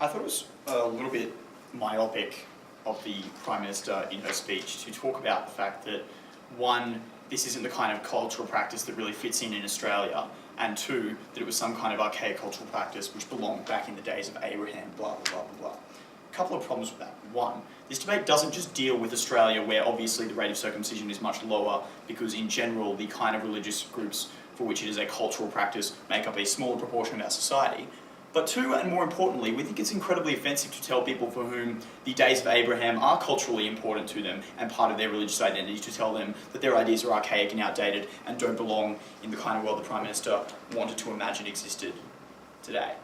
I thought it was a little bit myopic of the Prime Minister in her speech to talk about the fact that, one, this isn't the kind of cultural practice that really fits in Australia, and two, that it was some kind of archaic cultural practice which belonged back in the days of Abraham, blah, blah, blah, blah, blah. A couple of problems with that. One, this debate doesn't just deal with Australia, where obviously the rate of circumcision is much lower, because in general the kind of religious groups for which it is a cultural practice make up a smaller proportion of our society. But two, and more importantly, we think it's incredibly offensive to tell people for whom the days of Abraham are culturally important to them and part of their religious identity, to tell them that their ideas are archaic and outdated and don't belong in the kind of world the Prime Minister wanted to imagine existed today.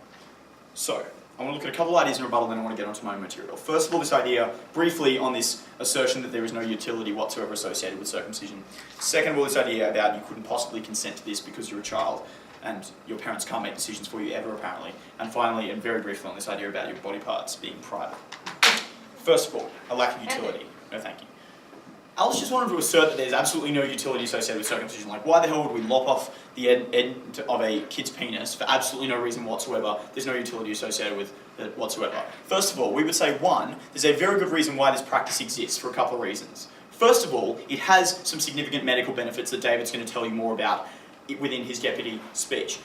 So, I want to look at a couple of ideas in rebuttal, then I want to get onto my own material. First of all, this idea, briefly, on this assertion that there is no utility whatsoever associated with circumcision. Second of all, this idea about you couldn't possibly consent to this because you're a child and your parents can't make decisions for you ever, apparently. And finally, and very briefly, on this idea about your body parts being private. First of all, a lack of utility. No thank you. Alice just wanted to assert that there's absolutely no utility associated with circumcision. Like, why the hell would we lop off the end of a kid's penis for absolutely no reason whatsoever? There's no utility associated with it whatsoever. First of all, we would say, one, there's a very good reason why this practice exists, for a couple of reasons. First of all, it has some significant medical benefits that David's going to tell you more about within his deputy speech.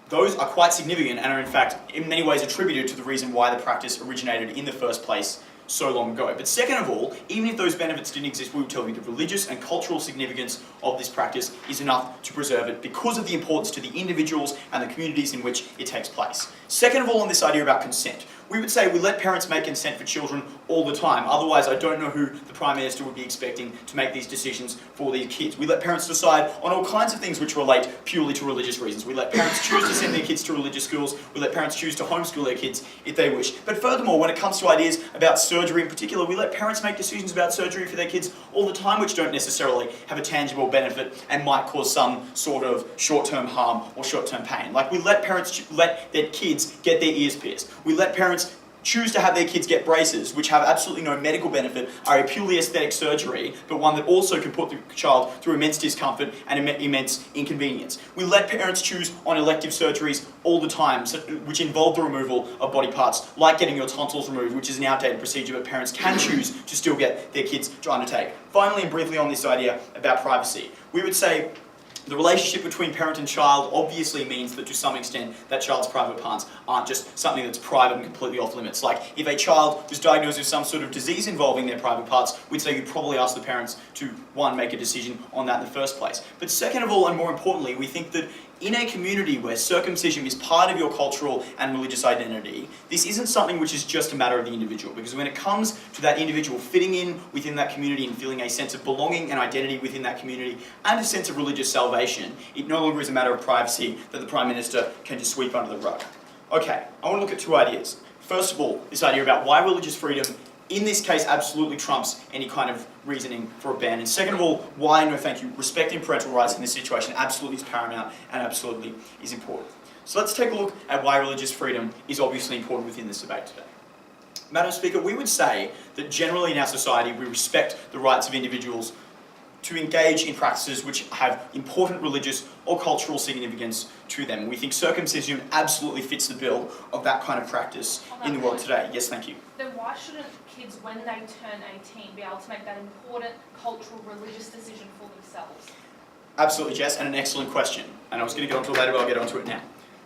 Those are quite significant and are in fact in many ways attributed to the reason why the practice originated in the first place so long ago. But second of all, even if those benefits didn't exist, we would tell you the religious and cultural significance of this practice is enough to preserve it because of the importance to the individuals and the communities in which it takes place. Second of all, on this idea about consent, we would say we let parents make consent for children all the time. Otherwise, I don't know who the Prime Minister would be expecting to make these decisions for these kids. We let parents decide on all kinds of things which relate purely to religious reasons. We let parents choose to send their kids to religious schools. We let parents choose to homeschool their kids if they wish. But furthermore, when it comes to ideas about surgery in particular, we let parents make decisions about surgery for their kids all the time which don't necessarily have a tangible benefit and might cause some sort of short-term harm or short-term pain. Like, we let parents let their kids get their ears pierced. We let parents choose to have their kids get braces, which have absolutely no medical benefit, are a purely aesthetic surgery, but one that also can put the child through immense discomfort and immense inconvenience. We let parents choose on elective surgeries all the time, which involve the removal of body parts, like getting your tonsils removed, which is an outdated procedure, but parents can choose to still get their kids to undertake. Finally, and briefly on this idea about privacy, we would say the relationship between parent and child obviously means that to some extent that child's private parts aren't just something that's private and completely off limits. Like, if a child was diagnosed with some sort of disease involving their private parts, we'd say you'd probably ask the parents to, one, make a decision on that in the first place. But second of all, and more importantly, we think that in a community where circumcision is part of your cultural and religious identity, this isn't something which is just a matter of the individual, because when it comes to that individual fitting in within that community and feeling a sense of belonging and identity within that community and a sense of religious salvation, it no longer is a matter of privacy that the Prime Minister can just sweep under the rug. Okay, I want to look at two ideas. First of all, this idea about why religious freedom in this case absolutely trumps any kind of reasoning for a ban. And second of all, why, no thank you, respecting parental rights in this situation absolutely is paramount and absolutely is important. So let's take a look at why religious freedom is obviously important within this debate today. Madam Speaker, we would say that generally in our society we respect the rights of individuals to engage in practices which have important religious or cultural significance to them. We think circumcision absolutely fits the bill of that kind of practice in the world today. Yes, thank you. Then why shouldn't kids, when they turn 18, be able to make that important cultural, religious decision for themselves? Absolutely, Jess, and an excellent question. And I was going to get onto it later, but I'll get onto it now.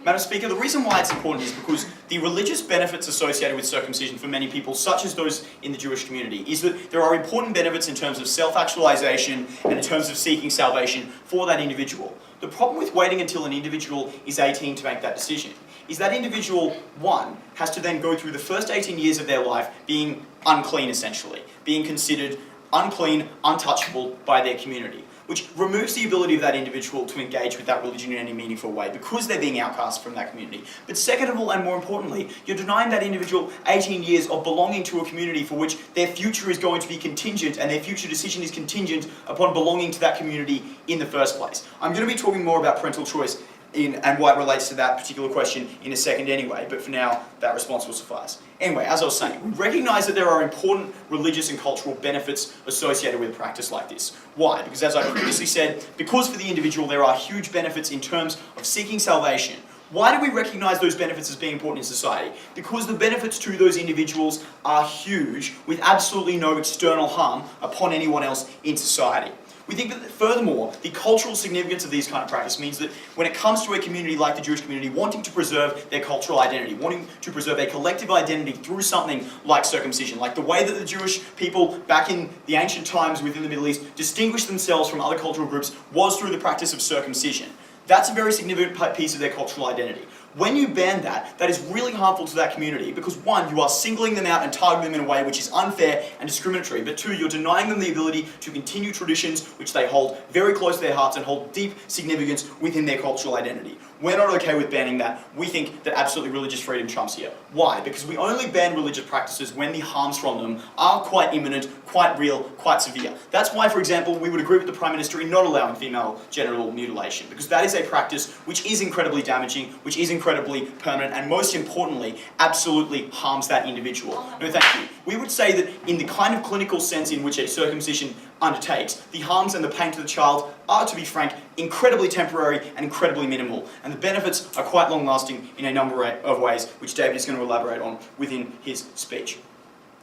Madam Speaker, the reason why it's important is because the religious benefits associated with circumcision for many people, such as those in the Jewish community, is that there are important benefits in terms of self-actualization and in terms of seeking salvation for that individual. The problem with waiting until an individual is 18 to make that decision is that individual, one, has to then go through the first 18 years of their life being unclean, essentially, being considered unclean, untouchable by their community, which removes the ability of that individual to engage with that religion in any meaningful way because they're being outcast from that community. But second of all, and more importantly, you're denying that individual 18 years of belonging to a community for which their future is going to be contingent and their future decision is contingent upon belonging to that community in the first place. I'm going to be talking more about parental choice and why it relates to that particular question in a second anyway, but for now, that response will suffice. Anyway, as I was saying, we recognise that there are important religious and cultural benefits associated with a practice like this. Why? Because as I previously said, because for the individual there are huge benefits in terms of seeking salvation. Why do we recognise those benefits as being important in society? Because the benefits to those individuals are huge, with absolutely no external harm upon anyone else in society. We think that, furthermore, the cultural significance of these kind of practice means that when it comes to a community like the Jewish community wanting to preserve their cultural identity, wanting to preserve a collective identity through something like circumcision, like the way that the Jewish people back in the ancient times within the Middle East distinguished themselves from other cultural groups was through the practice of circumcision. That's a very significant piece of their cultural identity. When you ban that, that is really harmful to that community because one, you are singling them out and targeting them in a way which is unfair and discriminatory, but two, you're denying them the ability to continue traditions which they hold very close to their hearts and hold deep significance within their cultural identity. We're not okay with banning that. We think that absolutely religious freedom trumps here. Why? Because we only ban religious practices when the harms from them are quite imminent, quite real, quite severe. That's why, for example, we would agree with the Prime Minister in not allowing female genital mutilation, because that is a practice which is incredibly damaging, which is incredibly permanent, and most importantly, absolutely harms that individual. No, thank you. We would say that in the kind of clinical sense in which a circumcision undertakes, the harms and the pain to the child are, to be frank, incredibly temporary and incredibly minimal. And the benefits are quite long-lasting in a number of ways, which David is going to elaborate on within his speech.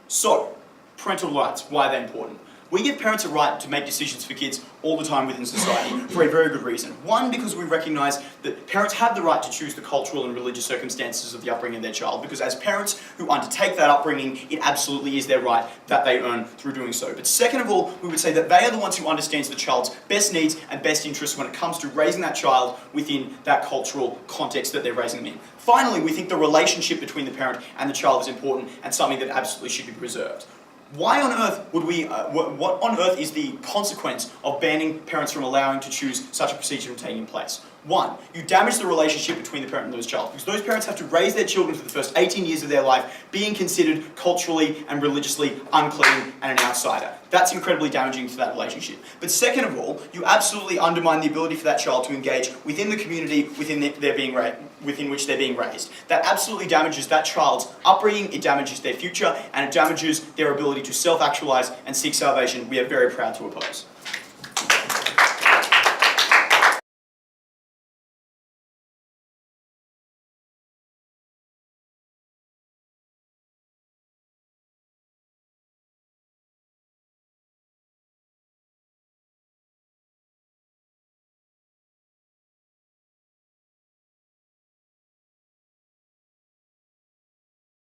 So, parental rights, why are they important? We give parents a right to make decisions for kids all the time within society for a very good reason. One, because we recognise that parents have the right to choose the cultural and religious circumstances of the upbringing of their child, because as parents who undertake that upbringing, it absolutely is their right that they earn through doing so. But second of all, we would say that they are the ones who understand the child's best needs and best interests when it comes to raising that child within that cultural context that they're raising them in. Finally, we think the relationship between the parent and the child is important and something that absolutely should be preserved. Why on earth would we, what on earth is the consequence of banning parents from allowing to choose such a procedure from taking place? One, you damage the relationship between the parent and those child, because those parents have to raise their children for the first 18 years of their life being considered culturally and religiously unclean and an outsider. That's incredibly damaging to that relationship. But second of all, you absolutely undermine the ability for that child to engage within the community within which they're being raised. That absolutely damages that child's upbringing, it damages their future, and it damages their ability to self-actualize and seek salvation we are very proud to oppose.